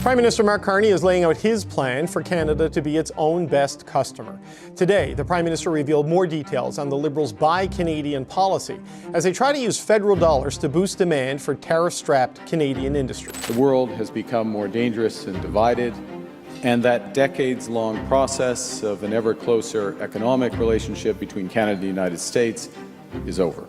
Prime Minister Mark Carney is laying out his plan for Canada to be its own best customer. Today, the Prime Minister revealed more details on the Liberals' Buy Canadian policy as they try to use federal dollars to boost demand for tariff-strapped Canadian industry. The world has become more dangerous and divided, and that decades-long process of an ever closer economic relationship between Canada and the United States is over.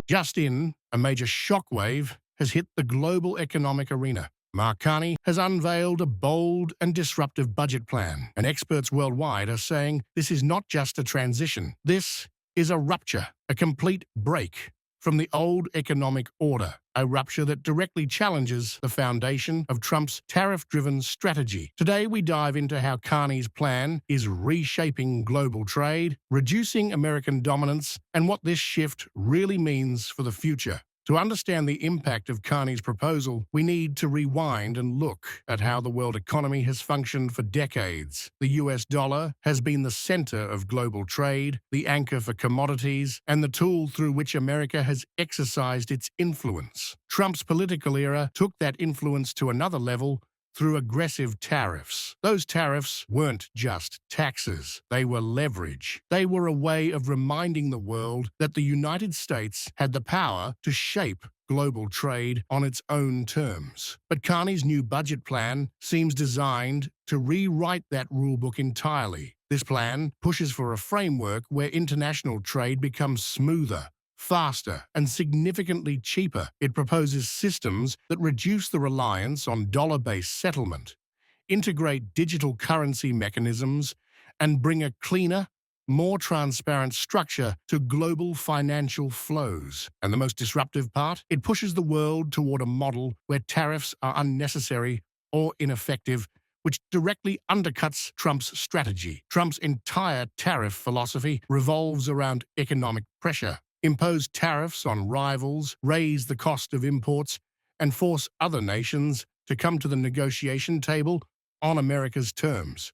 Just in, a major shockwave has hit the global economic arena. Mark Carney has unveiled a bold and disruptive budget plan, and experts worldwide are saying this is not just a transition. This is a rupture, a complete break from the old economic order, a rupture that directly challenges the foundation of Trump's tariff-driven strategy. Today, we dive into how Carney's plan is reshaping global trade, reducing American dominance, and what this shift really means for the future. To understand the impact of Carney's proposal, we need to rewind and look at how the world economy has functioned for decades. The US dollar has been the center of global trade, the anchor for commodities, and the tool through which America has exercised its influence. Trump's political era took that influence to another level through aggressive tariffs. Those tariffs weren't just taxes, they were leverage. They were a way of reminding the world that the United States had the power to shape global trade on its own terms. But Carney's new budget plan seems designed to rewrite that rulebook entirely. This plan pushes for a framework where international trade becomes smoother, faster, and significantly cheaper. It proposes systems that reduce the reliance on dollar-based settlement, integrate digital currency mechanisms, and bring a cleaner, more transparent structure to global financial flows. And the most disruptive part? It pushes the world toward a model where tariffs are unnecessary or ineffective, which directly undercuts Trump's strategy. Trump's entire tariff philosophy revolves around economic pressure. Impose tariffs on rivals, raise the cost of imports, and force other nations to come to the negotiation table on America's terms.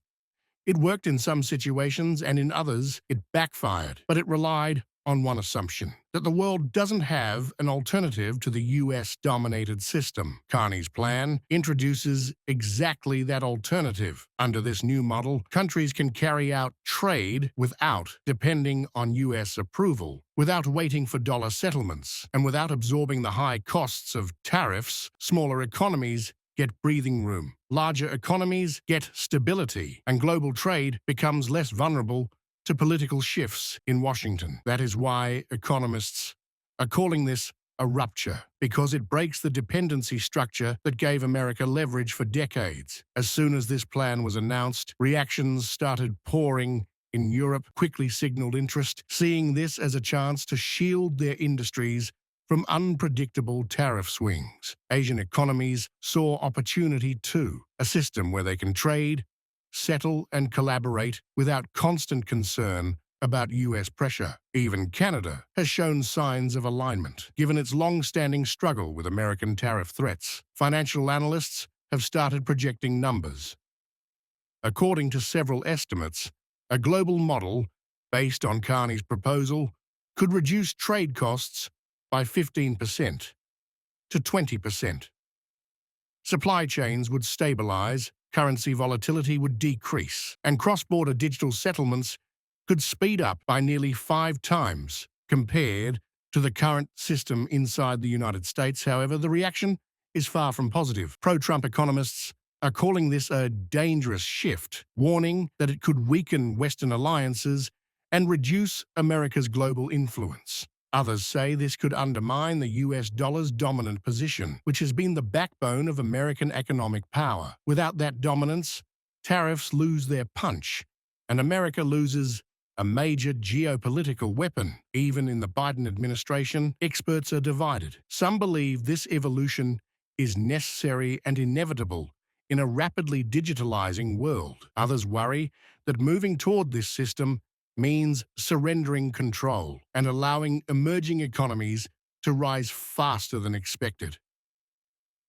It worked in some situations, and in others, it backfired, but it relied on one assumption, that the world doesn't have an alternative to the US-dominated system. Carney's plan introduces exactly that alternative. Under this new model, countries can carry out trade without depending on US approval, without waiting for dollar settlements, and without absorbing the high costs of tariffs. Smaller economies get breathing room. Larger economies get stability, and global trade becomes less vulnerable to political shifts in Washington. That is why economists are calling this a rupture, because it breaks the dependency structure that gave America leverage for decades. As soon as this plan was announced, reactions started pouring in Europe, quickly signaled interest, seeing this as a chance to shield their industries from unpredictable tariff swings. Asian economies saw opportunity too, a system where they can trade, settle, and collaborate without constant concern about US pressure. Even Canada has shown signs of alignment, given its long-standing struggle with American tariff threats. Financial analysts have started projecting numbers. According to several estimates, a global model based on Carney's proposal could reduce trade costs by 15% to 20%. Supply chains would stabilize, currency volatility would decrease, and cross-border digital settlements could speed up by nearly 5 times compared to the current system inside the United States. However, the reaction is far from positive. Pro-Trump economists are calling this a dangerous shift, warning that it could weaken Western alliances and reduce America's global influence. Others say this could undermine the US dollar's dominant position, which has been the backbone of American economic power. Without that dominance, tariffs lose their punch, and America loses a major geopolitical weapon. Even in the Biden administration, experts are divided. Some believe this evolution is necessary and inevitable in a rapidly digitalizing world. Others worry that moving toward this system means surrendering control and allowing emerging economies to rise faster than expected.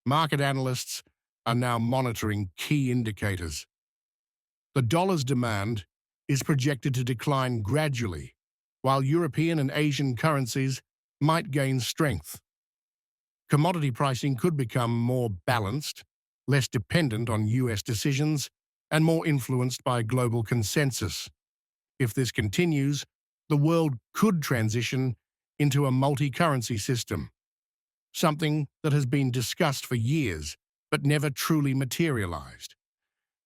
Market analysts are now monitoring key indicators. The dollar's demand is projected to decline gradually, while European and Asian currencies might gain strength. Commodity pricing could become more balanced, less dependent on US decisions, and more influenced by global consensus. If this continues, the world could transition into a multi-currency system, something that has been discussed for years but never truly materialized.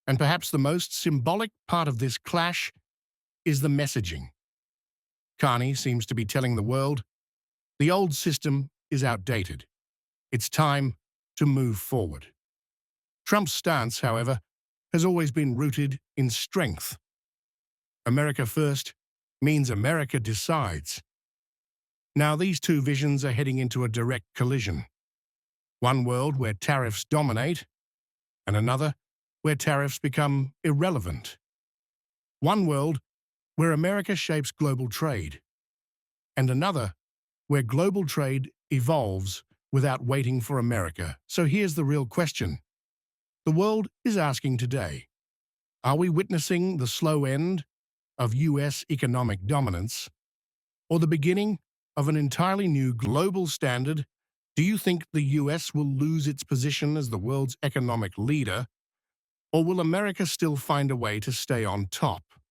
And perhaps the most symbolic part of this clash is the messaging. Carney seems to be telling the world, the old system is outdated. It's time to move forward. Trump's stance, however, has always been rooted in strength. America first means America decides. Now these two visions are heading into a direct collision. One world where tariffs dominate, and another where tariffs become irrelevant. One world where America shapes global trade, and another where global trade evolves without waiting for America. So here's the real question. The world is asking today, are we witnessing the slow end of US economic dominance, or the beginning of an entirely new global standard? Do you think the US will lose its position as the world's economic leader, or will America still find a way to stay on top?